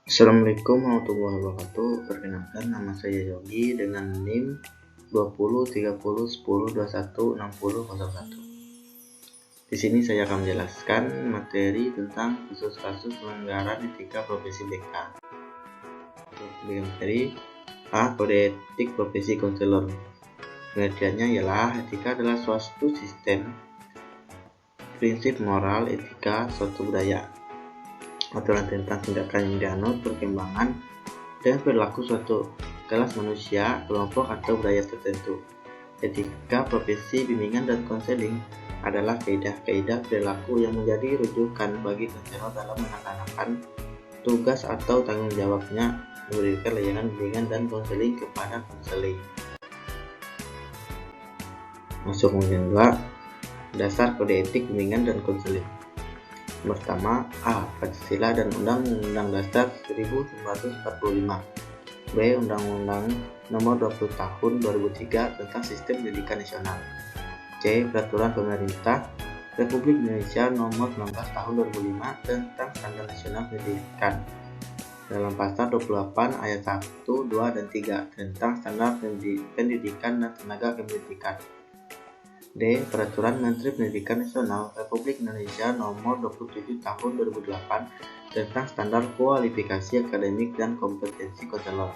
Assalamualaikum warahmatullahi wabarakatuh. Perkenalkan, nama saya Yogi dengan NIM 20 30 10 21 60 01. Di sini saya akan menjelaskan materi tentang kasus-kasus pelanggaran etika profesi BK. Materi A. Kode etik profesi konselor. Pengertiannya ialah etika adalah suatu sistem prinsip moral, etika, suatu budaya, aturan tentang tindakan yang dianut, perkembangan, dan perilaku suatu kelas manusia, kelompok, atau budaya tertentu. Etika profesi bimbingan dan konseling adalah kaidah-kaidah perilaku yang menjadi rujukan bagi konselor dalam melaksanakan tugas atau tanggung jawabnya memberikan layanan bimbingan dan konseling kepada konseling. Masuk kemudian 2. Dasar kode etik bimbingan dan konseling. Pertama, A. Pancasila dan Undang-Undang Dasar 1945. B. Undang-Undang Nomor 20 Tahun 2003 tentang Sistem Pendidikan Nasional. C. Peraturan Pemerintah Republik Indonesia Nomor 19 Tahun 2005 tentang Standar Nasional Pendidikan. Dalam pasal 28 ayat 1, 2, dan 3 tentang Standar Pendidikan dan Tenaga Kependidikan. D. Peraturan Menteri Pendidikan Nasional Republik Indonesia Nomor 27 Tahun 2008 tentang Standar Kualifikasi Akademik dan Kompetensi Konselor.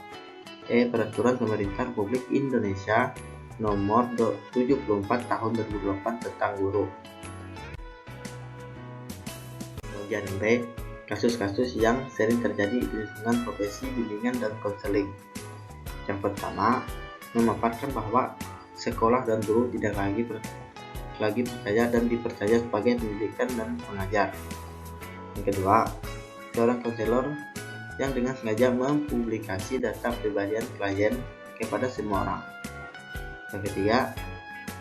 E. Peraturan Pemerintah Republik Indonesia Nomor 74 Tahun 2008 tentang guru. Kemudian B. Kasus-kasus yang sering terjadi di lingkungan profesi bimbingan dan konseling. Yang pertama, memaparkan bahwa sekolah dan guru tidak lagi percaya dan dipercaya sebagai pendidikan dan pengajar. Yang kedua, seorang konselor yang dengan sengaja mempublikasi data pribadian klien kepada semua orang. Yang ketiga,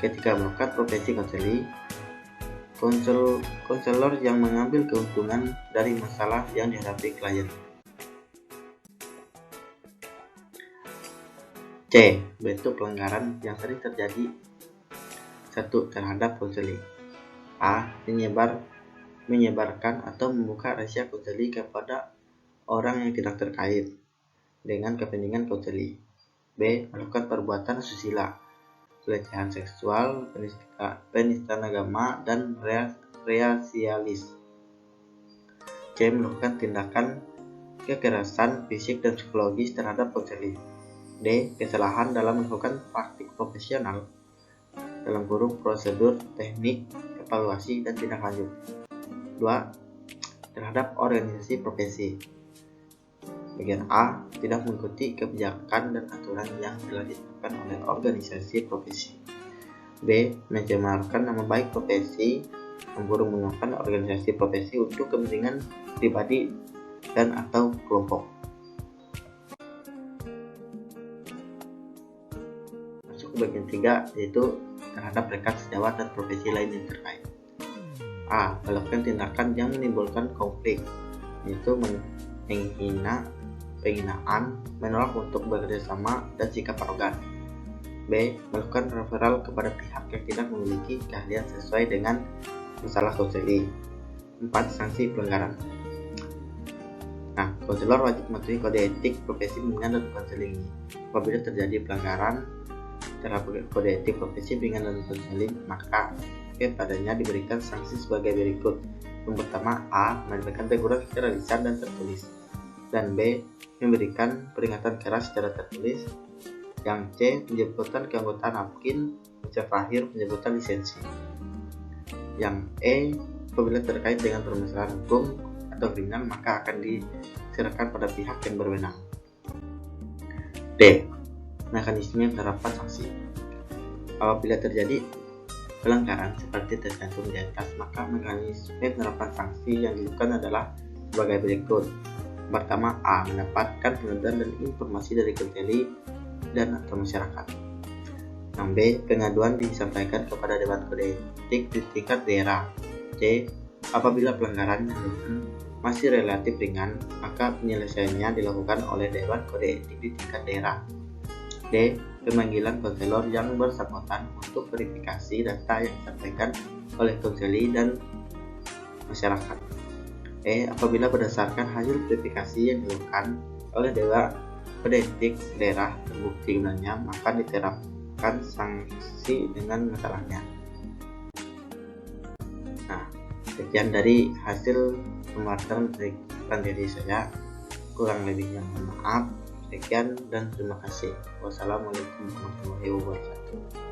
ketika melakukan profesi konselor yang mengambil keuntungan dari masalah yang dihadapi klien. C. Bentuk pelanggaran yang sering terjadi. 1. Terhadap konseling. A. Menyebarkan atau membuka rahasia konseling kepada orang yang tidak terkait dengan kepentingan konseling. B. Melakukan perbuatan asusila, pelecehan seksual, penistaan agama, dan rasialis. C. Melakukan tindakan kekerasan fisik dan psikologis terhadap konseling. D. Kesalahan dalam melakukan praktik profesional dalam kurung prosedur, teknik, evaluasi, dan tindak lanjut. 2. Terhadap organisasi profesi. Bagian A. Tidak mengikuti kebijakan dan aturan yang telah ditetapkan oleh organisasi profesi. B. Mencemarkan nama baik profesi, menggunakan organisasi profesi untuk kepentingan pribadi dan atau kelompok. Bagian 3, yaitu terhadap rekan sejawat dan profesi lain yang terkait. A. Melakukan tindakan yang menimbulkan konflik, yaitu penghinaan, menolak untuk bekerjasama, dan sikap arogan. B. Melakukan referral kepada pihak yang tidak memiliki keahlian sesuai dengan masalah konseling. 4. Sanksi pelanggaran. Nah, konselor wajib mematuhi kode etik profesi bimbingan dan konseling ini. Apabila terjadi pelanggaran terhadap kode etik profesi bimbingan dan konseling, maka kepadanya diberikan sanksi sebagai berikut. Yang pertama, A. Memberikan teguran secara lisan dan tertulis, dan B. Memberikan peringatan keras secara tertulis. Yang C. Penjemputan keanggotaan APKIN, terakhir penjemputan lisensi. Yang E. Apabila terkait dengan permasalahan hukum atau kriminal, maka akan diserahkan pada pihak yang berwenang. D. Mekanisme penerapan sanksi. Apabila terjadi pelanggaran seperti tercantum di atas, maka mekanisme penerapan sanksi yang dilakukan adalah sebagai berikut. Pertama, A. Mendapatkan pengaduan dan informasi dari konseling dan atau masyarakat. Yang B. Pengaduan disampaikan kepada Dewan Kode Etik di tingkat daerah. C. Apabila pelanggaran yang dilakukan masih relatif ringan, maka penyelesaiannya dilakukan oleh Dewan Kode Etik di tingkat daerah. D. Pemanggilan konselor yang bersangkutan untuk verifikasi data yang disampaikan oleh konseling dan masyarakat. Apabila berdasarkan hasil verifikasi yang dilakukan oleh Dewan Kode Etik daerah terbukti gunanya, maka diterapkan sanksi dengan masalahnya. Nah, sekian dari hasil pembahasan diri saya. Kurang lebihnya mohon maaf. Sekian dan terima kasih. Wassalamualaikum warahmatullahi wabarakatuh.